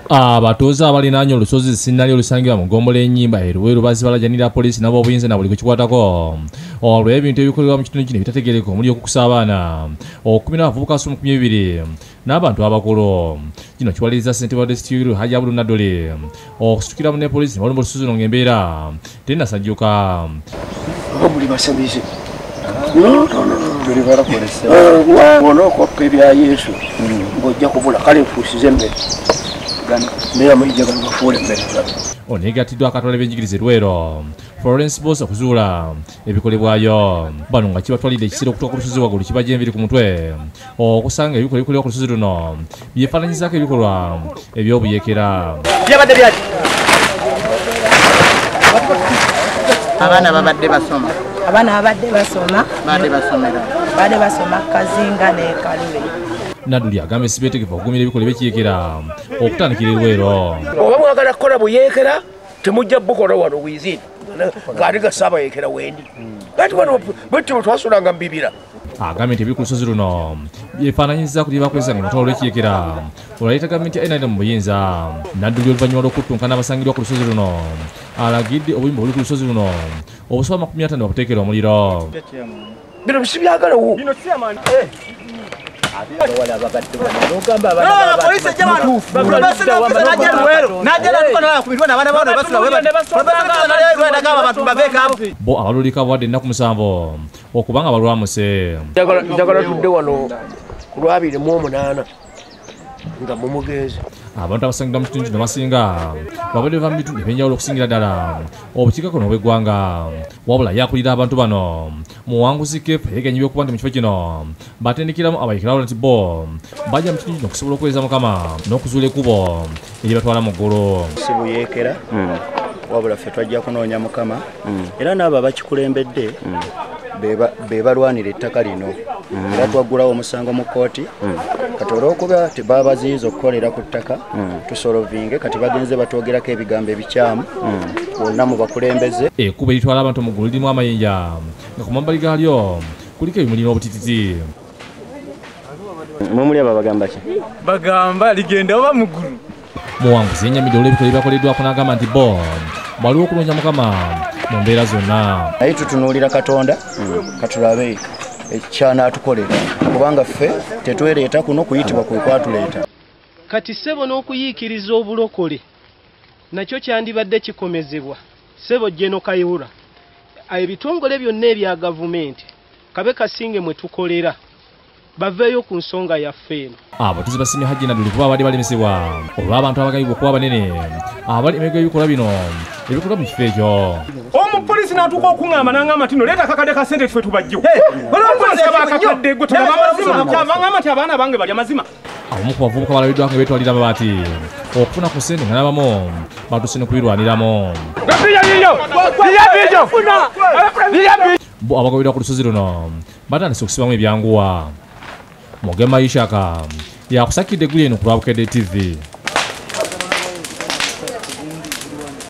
Abatuuze abalinaanye olusozi Sinali olusangibwa mu ggombolola ennyimba Eruweru bazibalajanira poliisi nabo obuyinza na buli kukikwatako olw'ebintu ebikolebwa mu kitundu kino ebitategeereka omuli okukusa abaana okumi n'abavubuka 20 n'abantu abakulu. Kino kiwaliriza ssentebe wa disitulikiti Hajji Abdul Nadoli okusitukira mu ne poliisi ne balumba olusozi luno ng'embeera tennasajjuka. Buli basabize onookoppa ebya Yesu ng'ojja kubula kale nfuusize emmere onegatiddwa akatwale b'enjigiriza Luweero Florence Boss okuzuula ebikolebwayo. Bano nga kibatwalidde ekisero okutuuka ku lusozi waggulu kibajja enviri ku mutwe okusanga ebikolebwa ku lusozi luno byefaananyizaako ebikolwa eby'obuyeekera. Byabadde byaki? Abaana babadde basoma. Badde basoma Kazinga ne Kalule. Naduli agambye si beetegefu okugumira ebikolwa eby'ekiyeekera okutandikira Luweero. Oba mwagala kukola buyeekera temujja bukola wano wiizini ng'ate ga Ssaabayeekera wendi kati wano bwetyo twasulanga mu bibira. Agambye nti ebiri ku lusozi luno byefaananyiza ku bye bakozesanga mu lutalo lw'ekiyeekera olwaleeta gavumenti ya NRM mu buyinza. Naduli oluvannyuma lw'okuttunkana abasangibwa ku lusozi luno alagidde obuyimba obuli ku lusozi luno obusoba 50 babuteekera omuliro. Bino bisibyagalawo bo abalulika bwadde ennaku 7 okubanga balwamuse. njagala tudde wano ku Lwabiri mu 8 nga mumugenzi. Abantu abasangibwa mu kitundu kino basinga babadde bava mu bitundu ebyenjawulo okusingira ddala obukiikakkono obw'eggwanga. Wabula yakulira abantu bano muwanguzi Keefu yeeganyibwa okuba nti mu kifo kino batendekeramu abayeekera nti bo bajja mu kitundu kino okusobola okuweereza Mukama n'okuzuula ekkubo eribatwala mu ggulu. Si buyeekera wabula ffe twajja kunoonya Mukama era n'abo abakikulembedde be balwanira ettaka lino era twaggulawo omusango mu kkooti kati olw'okuba tebabaziyiza okukolera ku ttaka tusolovinge kati bagenze batwogerako ebigambo ebikyamu bonna mu bakulembeze. Ekkubo eritwala abantu mu ggulu lirimu amayinja nga ku mabbali gaalyo kuliko ebimuli n'obutititi. Mumuli abo bagamba ki? Bagamba ligenda oba mu ggulu. Muwanguzi yennyamidde olw'ebikolwa ebyakoleddwako n'agamba nti bo baliwo okunoonya Mukama mu mbeera zonna. Naye tutunuulira Katonda katulabe ekyanaatukolera kubanga ffe tetwereeta kuno kuyitibwa kwe kwatuleeta. Kati ssebo n'okuyiikiriza obulokole nakyo kyandibadde kikomezebwa. Ssebo Jeno Kayihura ebitongole byonna ebya gavumenti kabe kasinge mwe tukolera baveeyo ku nsonga yaffe eno. Abatuuze basimye Hajji Naduli kuba abadde balemesebwa olw'abantu abagayibwa okuba banene abali emego ebikolwa bino ebikolwa mu kifo ekyo. Omupoliisi n'atuuka okuŋŋamba n'aŋŋamba tino leeta akakadde ka ssente ffe tubajjewo. Akakadde gwe tolabamazima nti abaana bange balya mazima. Abamu ku bavubuka balabiddwako nga beetwalira amabaati okufuna ku ssente nga n'abamu batuuse ne kubirwaniramu. Bo abagoberera ku lusozi luno batandise okusibamu ebyanguwa. Mogema Ishaka yakusakidde eggulu eno ku Lwabukedde TV.